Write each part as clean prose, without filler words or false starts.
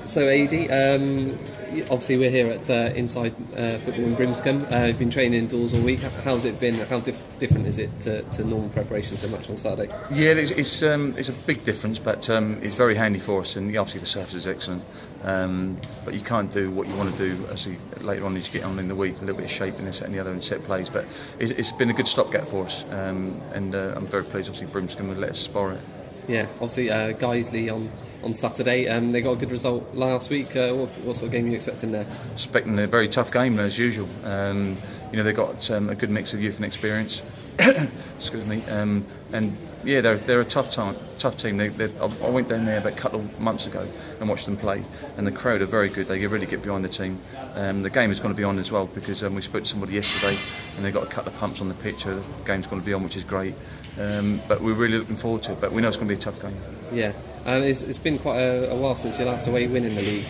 So AD, obviously we're here at Inside Football in Brimscombe. You've been training indoors all week. How's it been? How different is it to normal preparation so much on Saturday? Yeah, it's a big difference, but it's very handy for us, and obviously the surface is excellent. But you can't do what you want to do actually later on as you get on in the week, a little bit of shape and this and the other and set plays. But it's been a good stopgap for us, and I'm very pleased. Obviously Brimscombe would let us spar it. Yeah, obviously Guiseley on Saturday. They got a good result last week. What sort of game are you expecting there? Expecting a very tough game as usual. They've got a good mix of youth and experience. Excuse me. And yeah, they're a tough team. I went down there about a couple of months ago and watched them play, and the crowd are very good. They really get behind the team. The game is going to be on as well because we spoke to somebody yesterday, and they got a couple of pumps on the pitch. So the game's going to be on, which is great. But we're really looking forward to it. But we know it's going to be a tough game. Yeah, it's been quite a while since your last away win in the league.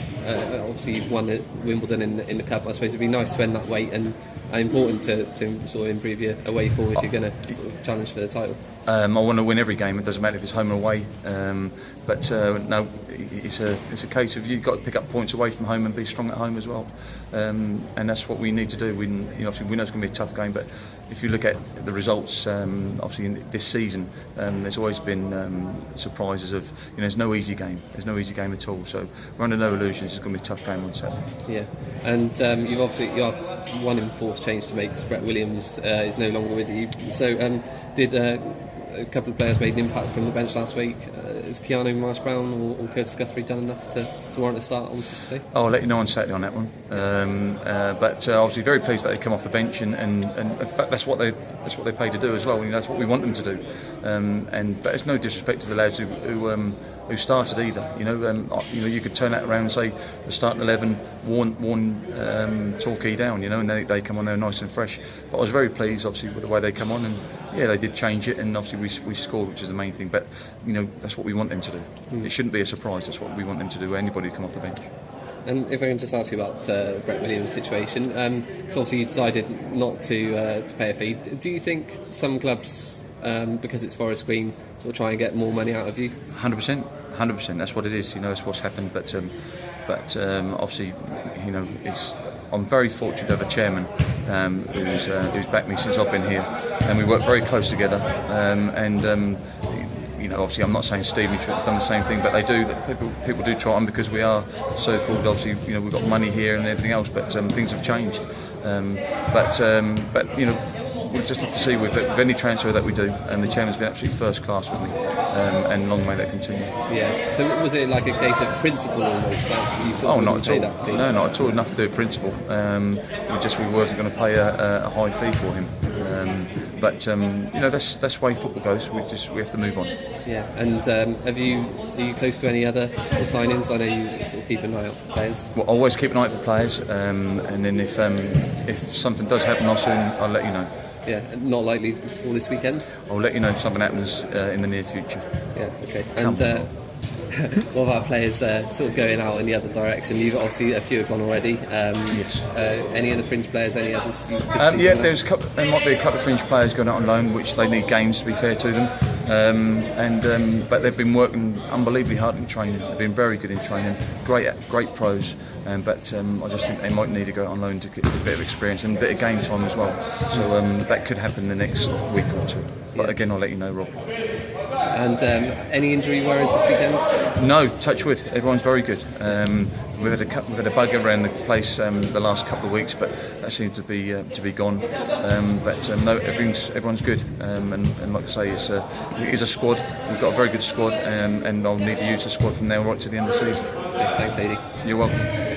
Obviously, you've won at Wimbledon in the cup. I suppose it'd be nice to end that weight and important to sort of improve your away form if you're going to sort of challenge for the title. I want to win every game. It doesn't matter if it's home or away. But no, it's a case of you've got to pick up points away from home and be strong at home as well. And that's what we need to do. Obviously we know it's going to be a tough game, but if you look at the results, obviously in this season, there's always been surprises of there's no easy game. There's no easy game at all. So we're under no illusions. It's going to be a tough game on Saturday. Yeah, and you have one enforced change to make. Brett Williams is no longer with you. So did a couple of players made an impact from the bench last week. Has Keanu Marsh-Brown or Curtis Guthrie done enough to warrant a start on Saturday? I'll let you know on Saturday on that one. But obviously very pleased that they come off the bench, and that's what they pay to do as well. That's what we want them to do. But it's no disrespect to the lads who started either. You could turn that around and say the starting 11 worn Torquay down. And they come on there nice and fresh. But I was very pleased, obviously, with the way they come on, and yeah, they did change it, and obviously we scored, which is the main thing. But that's what we want them to do. It shouldn't be a surprise. That's what we want them to do. Anybody who come off the bench. And if I can just ask you about Brett Williams' situation, because obviously you decided not to pay a fee. Do you think some clubs, because it's Forest Green, sort of try and get more money out of you? 100%. That's what it is. That's what's happened. But obviously, I'm very fortunate to have a chairman who's backed me since I've been here, and we work very close together. Obviously, I'm not saying Stephen should have done the same thing, but they do. People do try on because we are so-called. Obviously, we've got money here and everything else, but things have changed. We'll just have to see with any transfer that we do, and the chairman's been absolutely first class with me, and long may that continue. Yeah. So was it like a case of principle almost? That you sort of not at all. That fee? No, not at all. Nothing to do with principle. We wasn't going to pay a high fee for him. That's the way football goes. We have to move on. Yeah. And are you close to any other sort of signings? I know you sort of keep an eye out for players. Well, I always keep an eye out for players, and then if something does happen, I'll let you know. Yeah, not likely for this weekend? I'll let you know if something happens in the near future. Yeah, okay. And what about players sort of going out in the other direction? You've obviously a few have gone already. Yes. Any of the fringe players, any others you could see? Yeah, there might be a couple of fringe players going out on loan, which they need games, to be fair to them. But they've been working unbelievably hard in training. They've been very good in training, great pros. But I just think they might need to go out on loan to get a bit of experience and a bit of game time as well. So that could happen in the next week or two. But again, I'll let you know, Rob. And any injury worries this weekend? No, touch wood. Everyone's very good. We've had a bug around the place the last couple of weeks, but that seems to be gone. No, everyone's good. And like I say, it is a squad. We've got a very good squad, and I'll need to use the squad from now right to the end of the season. Yeah, thanks, AD. You're welcome.